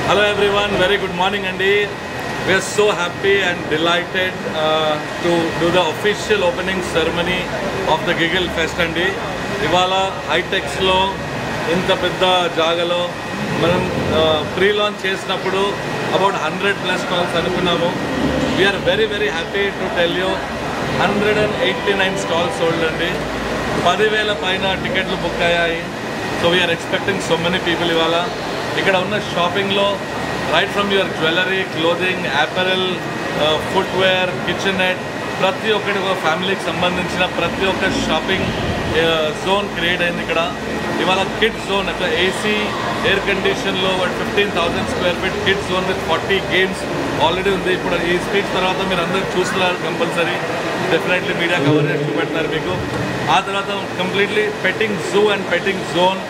Hello everyone, very good morning Andy. We are so happy and delighted to do the official opening ceremony of the Giggle Fest Andy. Ivala Hightex lo inta pedda jagalo manam pre-launch chesinappudu about 100+ stalls anukunnamu. We are very happy to tell you 189 stalls sold Andy. 10,000 paina ticketlu book ayyayi. So we are expecting so many people ivala. Ikkada unna shopping lo right from your jewelry, clothing, apparel, footwear, kitchenette, ప్రతి ఒక్కటి ఒక ఫ్యామిలీకి సంబంధించిన ప్రతి ఒక్క shopping zone create అయింది ఇక్కడ. ఇవాళ కిడ్స్ జోన్ అట్లా ఏసీ ఎయిర్ కండిషన్లో 15,000 square feet kids zone with 40 games already ఉంది. ఇప్పుడు ఈ స్పీచ్ తర్వాత మీరు అందరూ చూస్తున్నారు కంపల్సరీ, డెఫినెట్లీ మీడియా కవరేజ్ చూపెడతారు మీకు. ఆ తర్వాత completely petting zoo and petting zone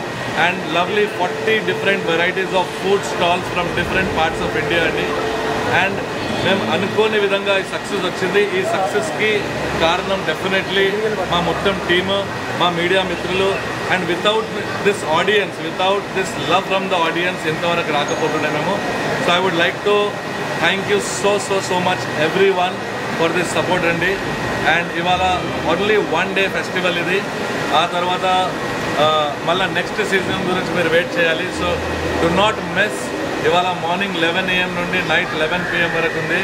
and lovely 40 different varieties of food stalls from different parts of India అండి. అండ్ మేము అనుకోని విధంగా ఈ సక్సెస్ వచ్చింది. ఈ సక్సెస్కి కారణం డెఫినెట్లీ మా మొత్తం టీము, మా మీడియా మిత్రులు. And without this audience, without this love from the audience ఎంతవరకు రాకపోతుండే మేము. So I would like to thank you so much everyone for this support అండి. అండ్ ఇవాళ ఓన్లీ 1 డే ఫెస్టివల్ ఇది. ఆ తర్వాత మళ్ళీ నెక్స్ట్ సీజన్ గురించి మీరు వెయిట్ చేయాలి. So do not miss. ఇవాళ మార్నింగ్ 11 AM నుండి నైట్ 11 PM వరకు ఉంది.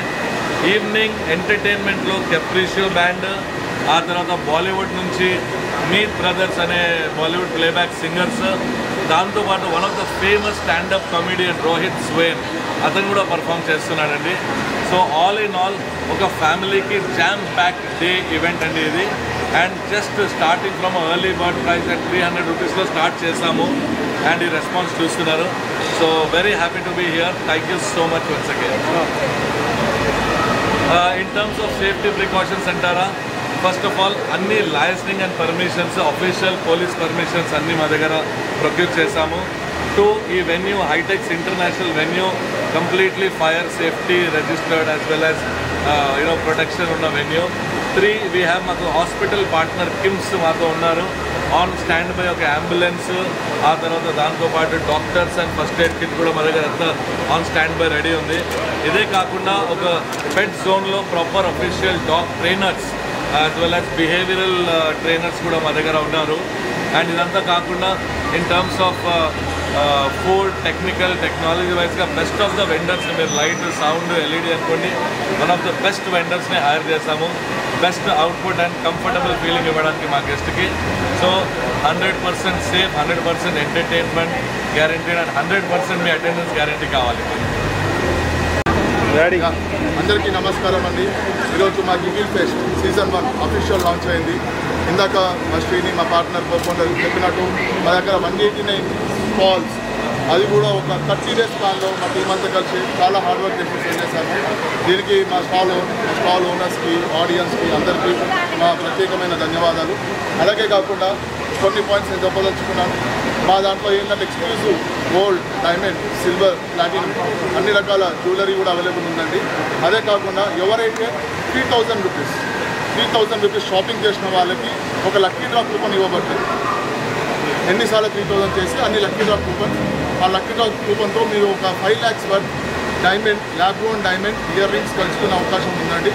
ఈవినింగ్ ఎంటర్టైన్మెంట్లో కెప్రిషియో బ్యాండ్, ఆ తర్వాత బాలీవుడ్ నుంచి మీట్ బ్రదర్స్ అనే బాలీవుడ్ ప్లేబ్యాక్ సింగర్స్, దాంతోపాటు one of the famous standup comedian Rohit Swain, అతను కూడా పర్ఫామ్ చేస్తున్నాడండి. సో ఆల్ ఇన్ ఆల్ ఒక ఫ్యామిలీకి జామ్ ప్యాక్డ్ డే ఈవెంట్ అండి ఇది. And just starting from early bird price at 300 రూపీస్లో స్టార్ట్ చేసాము. అండ్ ఈ రెస్పాన్స్ చూస్తున్నారు. So very happy to be here. Thank you so much once again. In terms of safety precautions అంటారా, first of all అన్ని licensing and permissions, official police permissions అన్నీ మా దగ్గర procure చేశాము. 2, ఈ venue HITEX international venue completely fire safety registered as well as protection ఉన్న venue. 3, we have మాకు hospital partner KIMS మాతో ఉన్నారు. ఆన్ స్టాండ్ బై ఒక అంబులెన్స్, ఆ తర్వాత దాంతోపాటు doctors and first aid kit కూడా మా దగ్గర అంతా ఆన్ స్టాండ్ బై రెడీ ఉంది. ఇదే కాకుండా ఒక పెట్ జోన్లో proper official dog trainers as well as behavioural trainers కూడా మా దగ్గర ఉన్నారు. అండ్ ఇదంతా కాకుండా in terms of food, technical, technology వైజ్గా బెస్ట్ ఆఫ్ ద వెండర్స్, మీరు లైట్, సౌండ్, LED అనుకోండి, వన్ ఆఫ్ ద బెస్ట్ వెండర్స్ని హైర్ చేశాము. Best output and comfortable feeling ఇవ్వడానికి మా గెస్ట్కి. So 100% safe, 100% entertainment guaranteed and 100% మీ అటెండెన్స్ గ్యారంటీ కావాలి. అందరికీ నమస్కారం అండి. ఈరోజు మా giggle pest season 1 official launch అయింది. ఇందాక మా శ్రీని, మా పార్ట్నర్ పర్ఫౌండర్ చెప్పినట్టు మా దగ్గర 189 స్టాల్స్, అది కూడా ఒక 30 days ప్లాన్లో మా టీం అంతా కలిసి చాలా హార్డ్ వర్క్ చేసి చేశాము. దీనికి మా స్టాల్ ఓనర్స్కి, ఆడియన్స్కి అందరికీ మా ప్రత్యేకమైన ధన్యవాదాలు. అలాగే కాకుండా కొన్ని పాయింట్స్ నేను చెప్పదలుచుకున్నాను. మా దాంట్లో ఏంటంటే exclusive gold, diamond, silver, platinum అన్ని రకాల జ్యువెలరీ కూడా అవైలబుల్ ఉందండి. అదే కాకుండా ఎవరైతే 3,000 రూపీస్ షాపింగ్ చేసిన వాళ్ళకి ఒక లక్కీ డ్రా కూపన్ ఇవ్వబడుతుంది. ఎన్నిసార్లు 3,000 చేసి అన్ని లక్కీ డ్రా కూపన్, ఆ లక్కీ డ్రా కూపన్తో మీరు ఒక 5 lakhs worth diamond, lab grown diamond ear rings కలుసుకునే అవకాశం ఉందండి.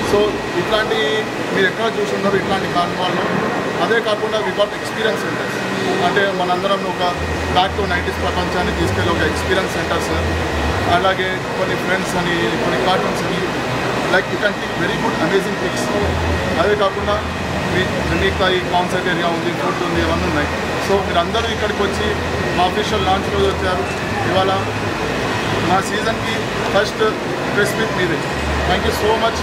సో ఇట్లాంటి మీరు ఎక్కడ చూస్తున్నారు ఇట్లాంటి కార్నివాల్లో. అదే కాకుండా వి గాట్ ఎక్స్పీరియన్స్ సెంటర్స్, అంటే మనందరం ఒక బ్యాక్ టు 90s ప్రపంచాన్ని తీసుకెళ్ళి ఒక ఎక్స్పీరియన్స్ సెంటర్స్, అలాగే కొన్ని ఫ్రెండ్స్ అని, కొన్ని కార్టూన్స్ అని, like you can take very good amazing pics. అదే కాకుండా మీకు ఈ కాన్సర్ట్ ఏరియా ఉంది, ఫుడ్ ఉంది, ఇవన్నీ ఉన్నాయి. సో మీరు అందరూ ఇక్కడికి వచ్చి మా అఫీషియల్ లాంచ్ రోజు వచ్చారు. ఇవాళ మా సీజన్కి ఫస్ట్ ప్రెస్ మీట్ మీదే. Thank you so much.